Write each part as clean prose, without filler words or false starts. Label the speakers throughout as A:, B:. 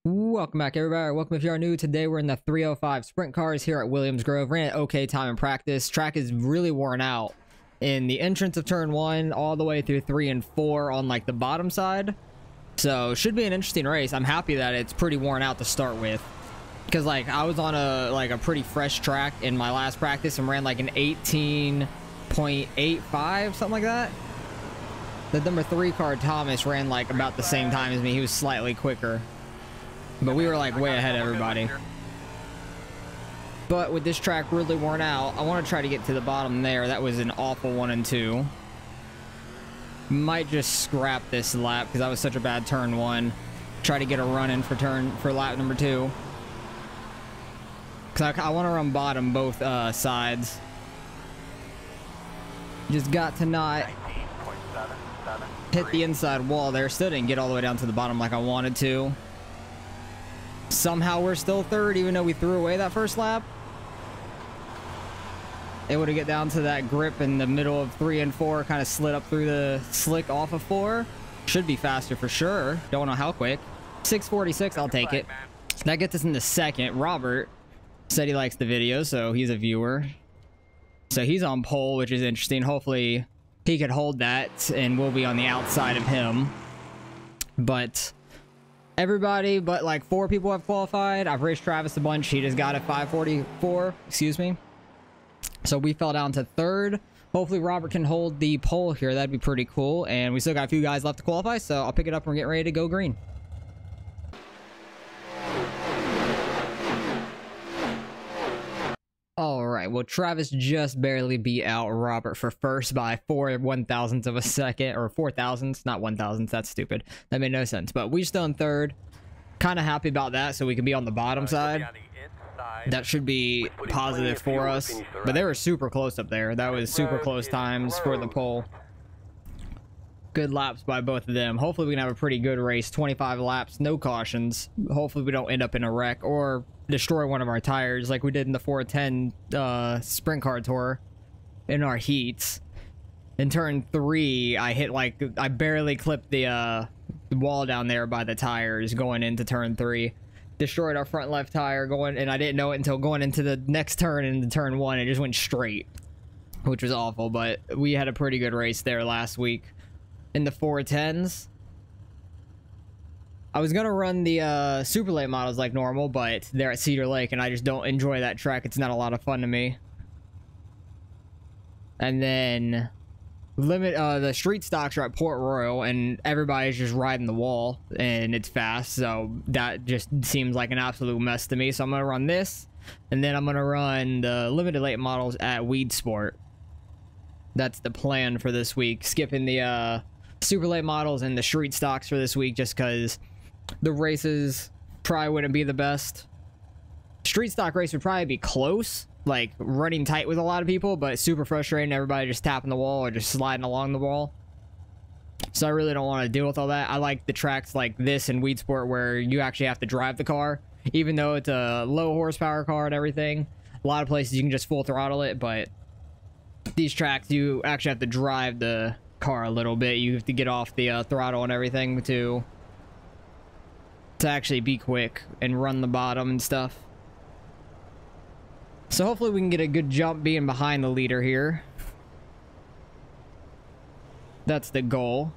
A: Welcome back, everybody. Welcome if you are new. Today we're in the 305 sprint cars here at Williams Grove. Ran an okay time in practice. Track is really worn out in the entrance of turn 1 all the way through 3 and 4 on like the bottom side. So should be an interesting race. I'm happy that it's pretty worn out to start with, because like I was on a pretty fresh track in my last practice and ran like an 18.85, something like that. The number 3 car Thomas ran like about the same time as me. He was slightly quicker, but we were like way ahead of everybody. But with this track really worn out, I want to try to get to the bottom there. That was an awful 1 and 2. Might just scrap this lap because that was such a bad turn 1. Try to get a run in for lap number 2. Because I want to run bottom both sides. Just got to not hit the inside wall there. Still didn't get all the way down to the bottom like I wanted to. Somehow we're still third, even though we threw away that first lap. Able to get down to that grip in the middle of 3 and 4, kind of slid up through the slick off of 4. Should be faster for sure. Don't know how quick. 6:46, I'll take it. That gets us in the second. Robert said he likes the video, so he's a viewer. So he's on pole, which is interesting. Hopefully he could hold that and we'll be on the outside of him. But everybody but like 4 people have qualified. I've raced Travis a bunch. He just got a 5:44, excuse me. So we fell down to 3rd. Hopefully Robert can hold the pole here. That'd be pretty cool. And we still got a few guys left to qualify, so I'll pick it up and we're getting ready to go green. All right, well, Travis just barely beat out Robert for first by 4 1,000ths of a second, or 4,000ths, not 1,000ths. That's stupid. That made no sense. But we're still in 3rd. Kind of happy about that, so we can be on the bottom side. That should be positive for us. But they were super close up there. That was super close times for the pole. Good laps by both of them. Hopefully we can have a pretty good race. 25 laps, no cautions. Hopefully we don't end up in a wreck or destroy one of our tires like we did in the 410 sprint car tour in our heats. In turn 3, I barely clipped the wall down there by the tires going into turn 3. Destroyed our front left tire going, and I didn't know it until going into the next turn, into turn 1. It just went straight, which was awful. But we had a pretty good race there last week in the 410s. I was gonna run the super late models like normal, but they're at Cedar Lake and I just don't enjoy that track. It's not a lot of fun to me. And then the street stocks are at Port Royal and everybody's just riding the wall and it's fast, so that just seems like an absolute mess to me. So I'm gonna run this, and then I'm gonna run the limited late models at Weed Sport. That's the plan for this week, skipping the super late models and the street stocks for this week just because the races probably wouldn't be the best. Street stock race would probably be close, like running tight with a lot of people, but super frustrating. Everybody just tapping the wall or just sliding along the wall. So I really don't want to deal with all that. I like the tracks like this in Weed Sport where you actually have to drive the car, even though it's a low horsepower car and everything. A lot of places you can just full throttle it, but these tracks you actually have to drive the car a little bit. You have to get off the throttle and everything to actually be quick and run the bottom and stuff. So hopefully we can get a good jump being behind the leader here. That's the goal.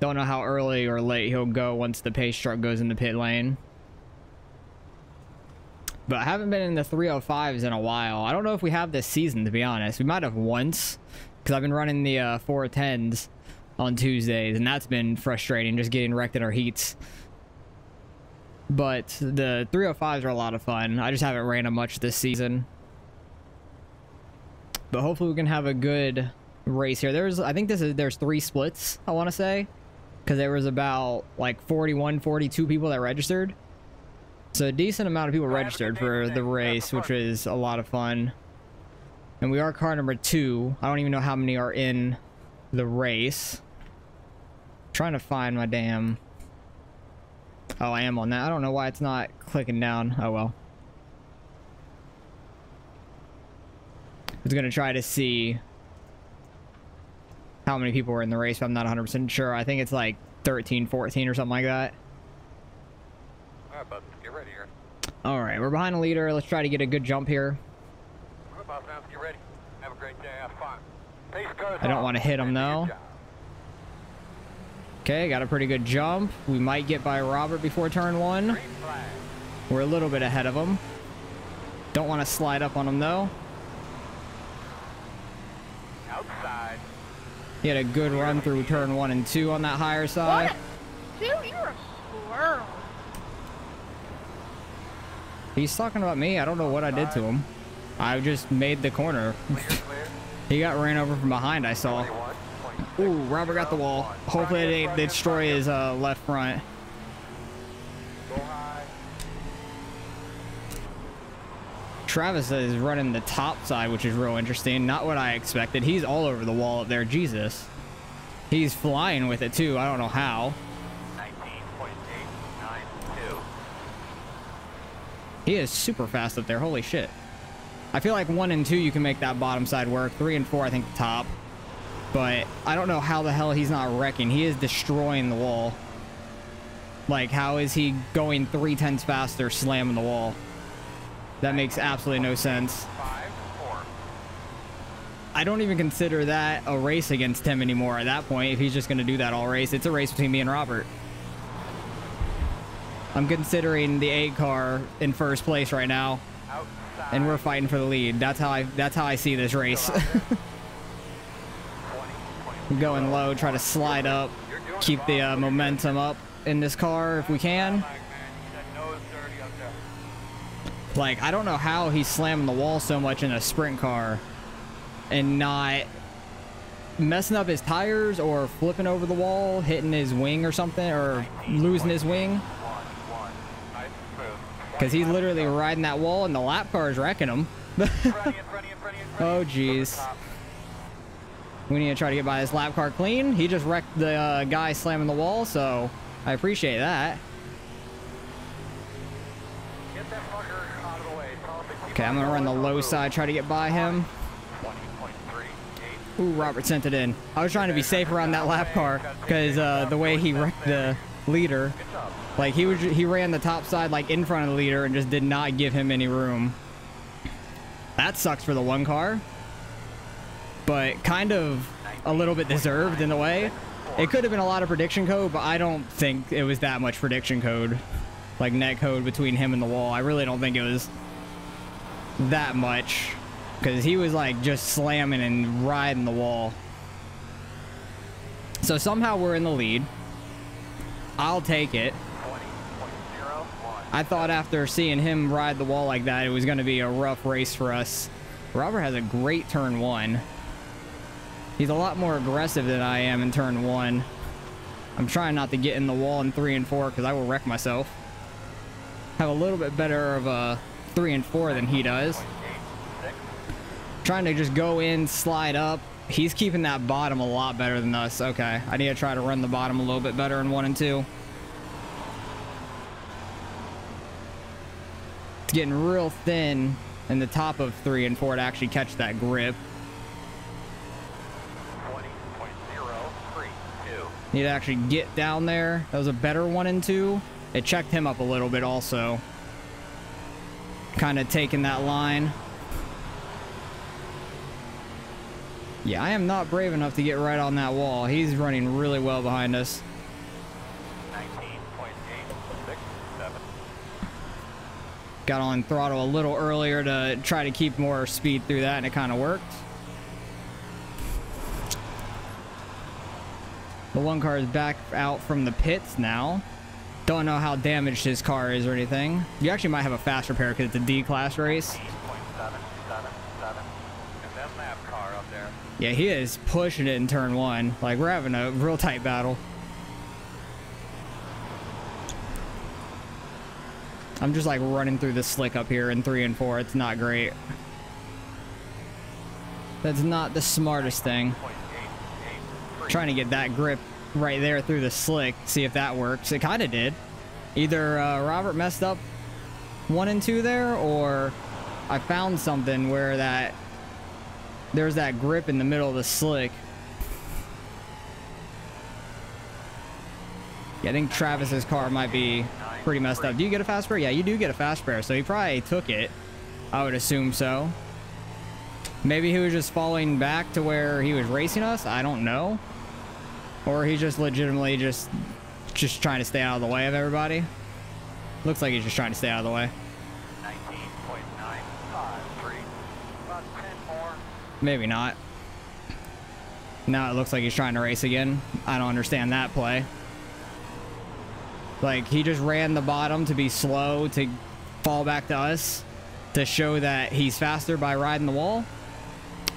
A: Don't know how early or late he'll go once the pace truck goes in the pit lane. But I haven't been in the 305s in a while. I don't know if we have this season, to be honest. We might have once, because I've been running the 410s on Tuesdays, and that's been frustrating, just getting wrecked in our heats. But the 305s are a lot of fun. I just haven't ran them much this season. But hopefully we can have a good race here. There's 3 splits, I want to say, because there was about like 41, 42 people that registered. So a decent amount of people registered for the race, which is a lot of fun. And we are car number 2. I don't even know how many are in the race. I'm trying to find my damn... Oh, I am on that. I don't know why it's not clicking down. Oh, well. I was going to try to see how many people were in the race, but I'm not 100% sure. I think it's like 13, 14 or something like that.
B: Alright, bud. Get ready here.
A: All right, we're behind the leader. Let's try to get a good jump here.
B: Alright, boss man. Get ready. Have a great day. Have fun. Pace goes
A: I don't
B: off.
A: want to hit him, though.
B: Good job.
A: Okay, got a pretty good jump. We might get by Robert before turn 1.
B: Green flag.
A: We're a little bit ahead of him. Don't want to slide up on him, though.
B: Outside.
A: He had a good run through turn 1 and 2 on that higher side.
C: What? Dude, you're a squirrel.
A: He's talking about me. I don't know what I did to him. I just made the corner.
B: Clear, clear.
A: He got ran over from behind, I saw.
B: 21.6.
A: Ooh, Robert got the wall. Hopefully it didn't destroy his left front.
B: Go high.
A: Travis is running the top side, which is real interesting. Not what I expected. He's all over the wall up there. Jesus. He's flying with it, too. I don't know how.
B: 19.892.
A: He is super fast up there. Holy shit. I feel like 1 and 2, you can make that bottom side work. 3 and 4, I think the top. But I don't know how the hell he's not wrecking. He is destroying the wall. Like, how is he going 3/10 faster, slamming the wall? That makes absolutely no sense.
B: 5-4.
A: I don't even consider that a race against him anymore at that point. If he's just going to do that all race, it's a race between me and Robert. I'm considering the 8 car in first place right now,
B: Outside.
A: and we're fighting for the lead. That's how I see this race.
B: 20.0.
A: Going low, try to slide up,
B: You're doing
A: keep the
B: fine.
A: momentum up in this car if we can.
B: Flag, man. You got nose dirty up there.
A: Like, I don't know how he's slamming the wall so much in a sprint car and not messing up his tires or flipping over the wall, hitting his wing or something, or losing his wing.
B: 1-1. Nice and smooth.
A: Because he's literally riding that wall and the lap car is wrecking him.
B: In front of you.
A: Oh, jeez. We need to try to get by this lap car clean. He just wrecked the guy slamming the wall, so I appreciate that.
B: Get that fucker out of the way.
A: Okay, I'm going to run the low side, try to get by him.
B: 20.38.
A: Ooh, Robert sent it in. I was trying to be safe around that lap car because the way he wrecked the leader,
B: Good job.
A: like he ran the top side like in front of the leader and just did not give him any room. That sucks for the 1 car, but kind of a little bit deserved in a way. It could have been a lot of prediction code, but I don't think it was that much prediction code, like net code between him and the wall. I really don't think it was that much because he was like just slamming and riding the wall. So somehow we're in the lead. I'll take it.
B: 20.01.
A: I thought after seeing him ride the wall like that, it was going to be a rough race for us. Robert has a great turn 1. He's a lot more aggressive than I am in turn 1. I'm trying not to get in the wall in 3 and 4 because I will wreck myself. Have a little bit better of a 3 and 4 than he does.
B: 0.86.
A: Trying to just go in, slide up. He's keeping that bottom a lot better than us. Okay, I need to try to run the bottom a little bit better in 1 and 2. It's getting real thin in the top of 3 and 4 to actually catch that grip.
B: 20.032.
A: Need to actually get down there. That was a better 1 and 2. It checked him up a little bit also. Kind of taking that line. Yeah, I am not brave enough to get right on that wall. He's running really well behind us.
B: 19.867.
A: Got on throttle a little earlier to try to keep more speed through that, and it kind of worked. The 1 car is back out from the pits now. Don't know how damaged his car is or anything. You actually might have a fast repair because it's a D-class race.
B: 8.777. And that lap car up there.
A: Yeah, he is pushing it in turn 1. Like, we're having a real tight battle. I'm just like running through the slick up here in 3 and 4. It's not great. That's not the smartest thing.
B: 0.883.
A: Trying to get that grip right there through the slick, see if that works. It kind of did. Either Robert messed up 1 and 2 there, or I found something where there's that grip in the middle of the slick. Yeah, I think Travis's car might be pretty messed up. Do you get a fast spare? Yeah, you do get a fast spare, so he probably took it. I would assume so. Maybe he was just falling back to where he was racing us. I don't know. Or he's just legitimately just trying to stay out of the way of everybody. Looks like he's just trying to stay out of the way.
B: 19.953. About 10 more.
A: Maybe not. Now it looks like he's trying to race again. I don't understand that play. Like, he just ran the bottom to be slow to fall back to us to show that he's faster by riding the wall.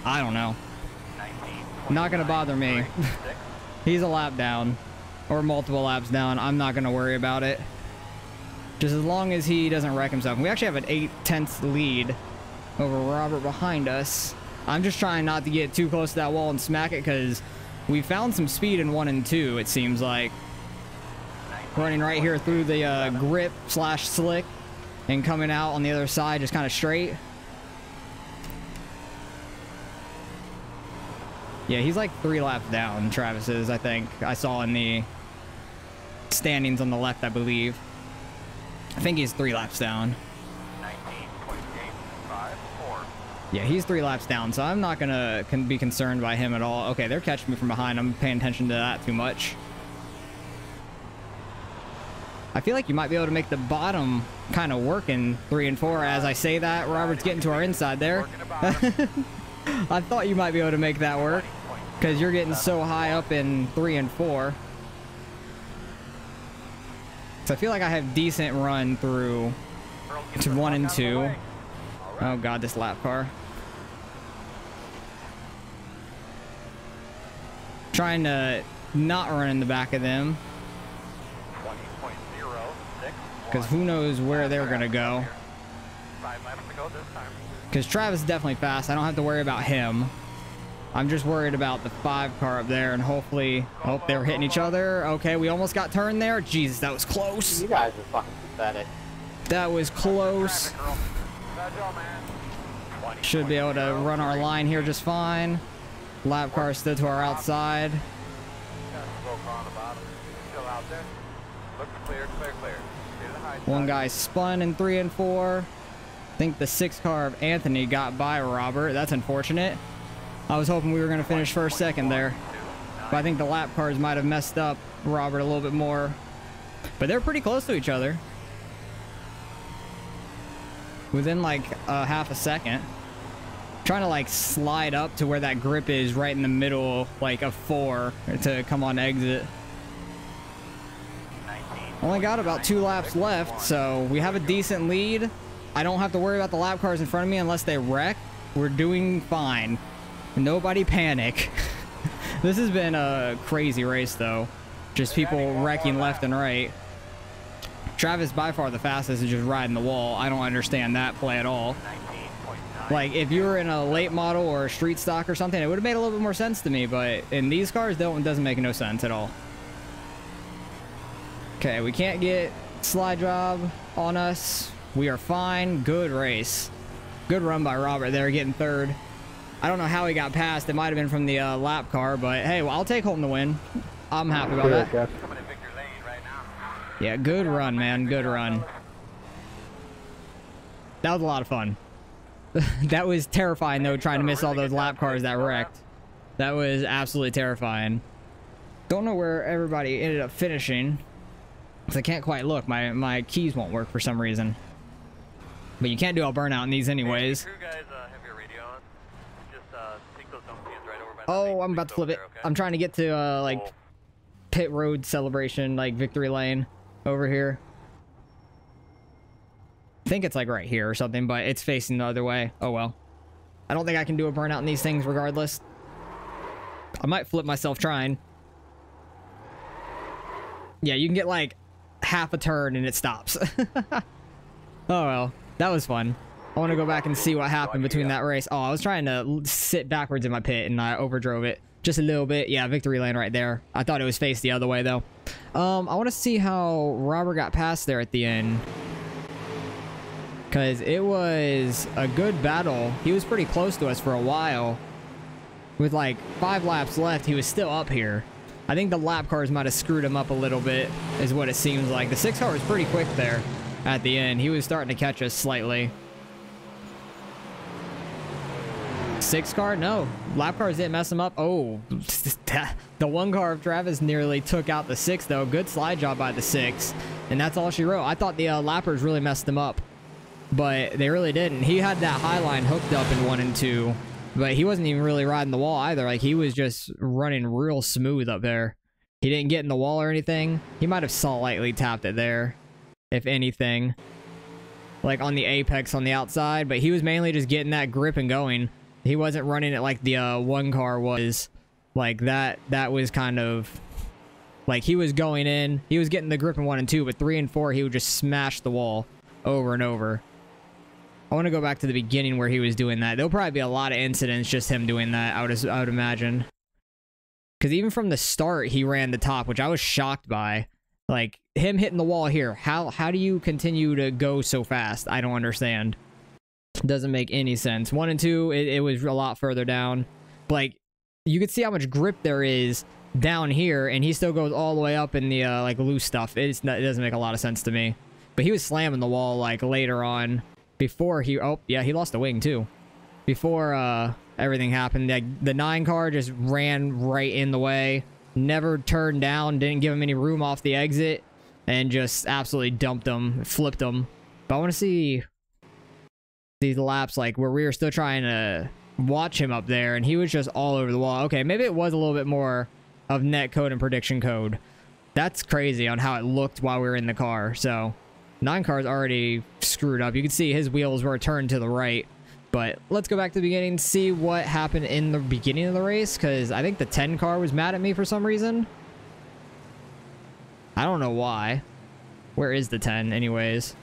A: I don't know. Not gonna bother me. He's a lap down or multiple laps down. I'm not gonna worry about it. Just as long as he doesn't wreck himself. We actually have an 8/10 lead over Robert behind us. I'm just trying not to get too close to that wall and smack it because we found some speed in 1 and 2, it seems like. Running right here through the grip / slick and coming out on the other side just kind of straight. Yeah, he's like 3 laps down, Travis is, I think. I saw in the standings on the left, I believe. I think he's 3 laps down.
B: 19.854.
A: Yeah, he's 3 laps down, so I'm not gonna be concerned by him at all. Okay, they're catching me from behind. I'm paying attention to that too much. I feel like you might be able to make the bottom kind of work in 3 and 4. As I say that, Robert's getting to our inside there. I thought you might be able to make that work because you're getting so high up in 3 and 4. So I feel like I have decent run through to 1 and 2. Oh god, this lap car. Trying to not run in the back of them.
B: 20.06.
A: Because who knows where they're going to go.
B: 5 laps to go this time.
A: Because Travis is definitely fast. I don't have to worry about him. I'm just worried about the 5 car up there, and hopefully... Oh, they're hitting each other. Okay, we almost got turned there. Jesus, that was close.
D: You guys are fucking pathetic.
A: That was close. Should be able to run our line here just fine. Lap car stood to our outside. One guy spun in 3 and 4. I think the 6 car of Anthony got by Robert. That's unfortunate. I was hoping we were going to finish first, second there. But I think the lap cars might have messed up Robert a little bit more. But they're pretty close to each other. Within like half a second. Trying to like slide up to where that grip is right in the middle, like of 4 to come on exit. Only got about 2 laps left, so we have a decent lead. I don't have to worry about the lap cars in front of me unless they wreck. We're doing fine. Nobody panic. This has been a crazy race though. Just people wrecking left and right. Travis by far the fastest is just riding the wall. I don't understand that play at all. Like if you were in a late model or a street stock or something, it would have made a little bit more sense to me, but in these cars, it doesn't make no sense at all. Okay, we can't get slide job on us. We are fine. Good race. Good run by Robert there, getting 3rd. I don't know how he got past. It might have been from the lap car, but hey, well, I'll take home the win. I'm happy about that. Yeah, good run, man. Good run. That was a lot of fun. That was terrifying, though, trying to miss all those lap cars that wrecked. That was absolutely terrifying. Don't know where everybody ended up finishing. Because I can't quite look. My keys won't work for some reason. But you can't do a burnout in these anyways. Oh, I'm about to flip it. I'm trying to get to, like, pit road celebration, like, victory lane over here. I think it's, like, right here or something, but it's facing the other way. Oh, well. I don't think I can do a burnout in these things regardless. I might flip myself trying. Yeah, you can get, like, half a turn and it stops. Oh, well. That was fun. I want to go back and see what happened between that race. Oh, I was trying to sit backwards in my pit and I overdrove it just a little bit. Yeah, victory lane right there. I thought it was faced the other way though. I want to see how Robert got past there at the end, because it was a good battle. He was pretty close to us for a while. With like 5 laps left, he was still up here. I think the lap cars might have screwed him up a little bit, is what it seems like. The 6 car was pretty quick there at the end. He was starting to catch us slightly. 6 car? No. Lap cars didn't mess him up. Oh, the 1 car of Travis nearly took out the 6, though. Good slide job by the 6. And that's all she wrote. I thought the lappers really messed him up, but they really didn't. He had that high line hooked up in 1 and 2, but he wasn't even really riding the wall either. Like, he was just running real smooth up there. He didn't get in the wall or anything. He might have slightly tapped it there, if anything, like on the apex on the outside, but he was mainly just getting that grip and going. He wasn't running it like the 1 car was. Like, that was kind of like, he was going in, he was getting the grip in 1 and 2, but 3 and 4 he would just smash the wall over and over. I want to go back to the beginning where he was doing that. There'll probably be a lot of incidents just him doing that, I would imagine, because even from the start he ran the top, which I was shocked by. Like, him hitting the wall here, how do you continue to go so fast? I don't understand. Doesn't make any sense. 1 and 2, it was a lot further down. Like, you could see how much grip there is down here, and he still goes all the way up in the like loose stuff. It doesn't make a lot of sense to me. But he was slamming the wall like later on, before he, oh yeah, he lost a wing too, before everything happened. Like, the 9 car just ran right in the way, never turned down, didn't give him any room off the exit, and just absolutely dumped him, flipped him. But I want to see these laps like where we were still trying to watch him up there, and he was just all over the wall. Okay, maybe it was a little bit more of net code and prediction code. That's crazy on how it looked while we were in the car. So 9 car's already screwed up. You can see his wheels were turned to the right. But let's go back to the beginning and see what happened in the beginning of the race, because I think the 10 car was mad at me for some reason. I don't know why. Where is the 10 anyways?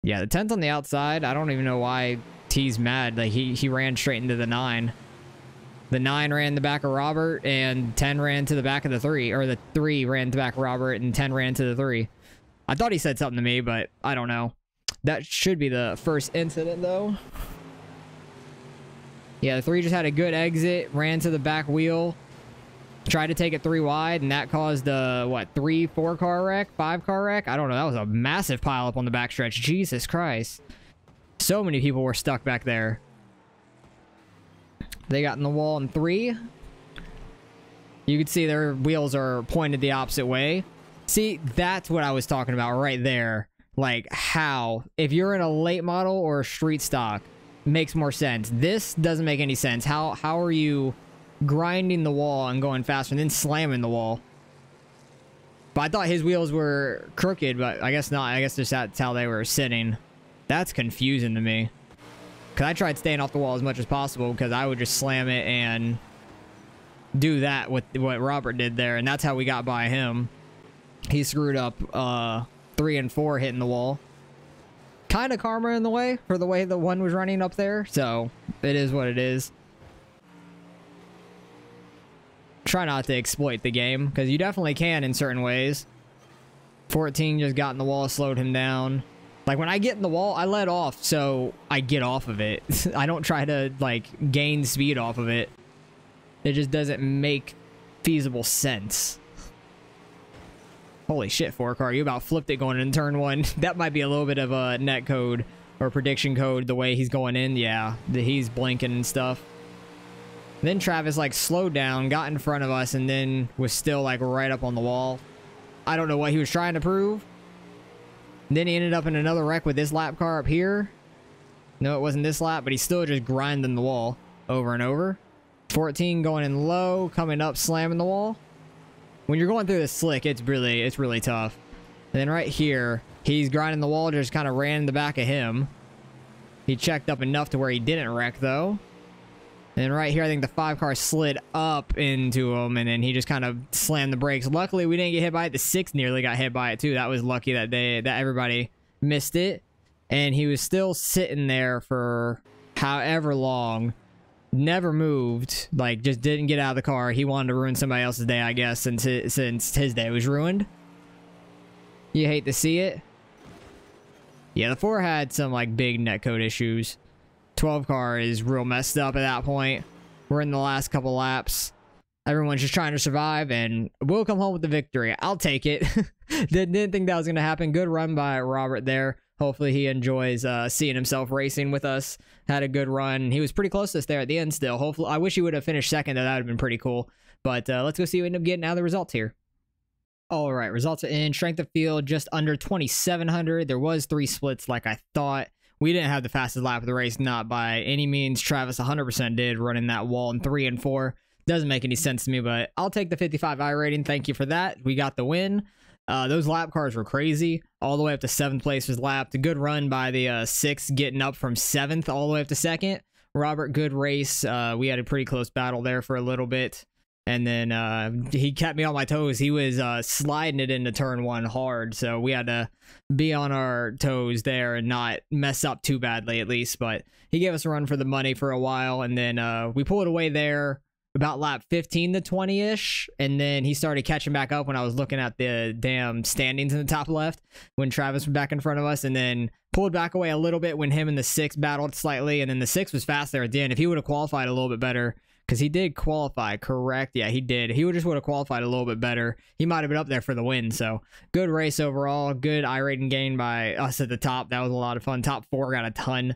A: Yeah, the 10's on the outside. I don't even know why T's mad. Like, he ran straight into the 9. The 9 ran the back of Robert, and 10 ran to the back of the 3. Or the 3 ran to the back of Robert, and 10 ran to the 3. I thought he said something to me, but I don't know. That should be the first incident, though. Yeah, the 3 just had a good exit, ran to the back wheel, tried to take it 3 wide, and that caused a, what, 3-4 car wreck? 5 car wreck? I don't know. That was a massive pileup on the backstretch. Jesus Christ. So many people were stuck back there. They got in the wall in 3. You can see their wheels are pointed the opposite way. See, that's what I was talking about right there. Like, how, if you're in a late model or a street stock, makes more sense. This doesn't make any sense. How are you grinding the wall and going faster and then slamming the wall? But I thought his wheels were crooked, but I guess not. I guess just that's how they were sitting. That's confusing to me. Because I tried staying off the wall as much as possible, because I would just slam it and do that with what Robert did there, and that's how we got by him. He screwed up 3 and 4 hitting the wall. Kind of karma in the way for the way the 1 was running up there, so it is what it is. Try not to exploit the game, because you definitely can in certain ways. 14 just got in the wall, slowed him down. Like, when I get in the wall, I let off, so I get off of it. I don't try to, like, gain speed off of it. It just doesn't make feasible sense. Holy shit, 4 car. You about flipped it going in turn 1. That might be a little bit of a net code or prediction code, the way he's going in. Yeah, he's blinking and stuff. Then Travis, like, slowed down, got in front of us, and then was still, like, right up on the wall. I don't know what he was trying to prove. Then he ended up in another wreck with this lap car up here. No, it wasn't this lap, but he's still just grinding the wall over and over. 14 going in low, coming up, slamming the wall. When you're going through the slick, it's really tough. And then right here, he's grinding the wall, just kind of ran in the back of him. He checked up enough to where he didn't wreck, though. And then right here, I think the 5 car slid up into him, and then he just kind of slammed the brakes. Luckily, we didn't get hit by it. The 6 nearly got hit by it, too. That was lucky that everybody missed it. And he was still sitting there for however long. Never moved. Like, just didn't get out of the car. He wanted to ruin somebody else's day, I guess, since his day was ruined. You hate to see it. Yeah, the 4 had some, like, big netcode issues. 12 car is real messed up at that point. We're in the last couple laps. Everyone's just trying to survive, and we'll come home with the victory. I'll take it. Didn't think that was going to happen. Good run by Robert there. Hopefully he enjoys seeing himself racing with us. Had a good run. He was pretty close to us there at the end still. Hopefully, I wish he would have finished second. That would have been pretty cool. But let's go see what we end up getting out of the results here. All right, results are in. Strength of field, just under 2,700. There was 3 splits like I thought. We didn't have the fastest lap of the race, not by any means. Travis 100% did, running that wall in 3 and 4. Doesn't make any sense to me, but I'll take the 55 iRating. Thank you for that. We got the win. Those lap cars were crazy. All the way up to 7th place was lapped. A good run by the 6th, getting up from 7th all the way up to 2nd. Robert, good race. We had a pretty close battle there for a little bit. And then he kept me on my toes. He was sliding it into turn 1 hard. So we had to be on our toes there and not mess up too badly at least. But he gave us a run for the money for a while. And then we pulled away there about lap 15 to 20-ish, and then he started catching back up when I was looking at the damn standings in the top left when Travis was back in front of us, and then pulled back away a little bit when him and the 6 battled slightly, and then the 6 was fast there at the end. If he would have qualified a little bit better, because he did qualify, correct? Yeah, he did. He just would have qualified a little bit better. He might have been up there for the win, so good race overall. Good iRating gain by us at the top. That was a lot of fun. Top 4 got a ton,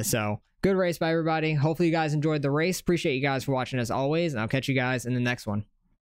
A: so good race by everybody. Hopefully you guys enjoyed the race. Appreciate you guys for watching as always, and I'll catch you guys in the next one.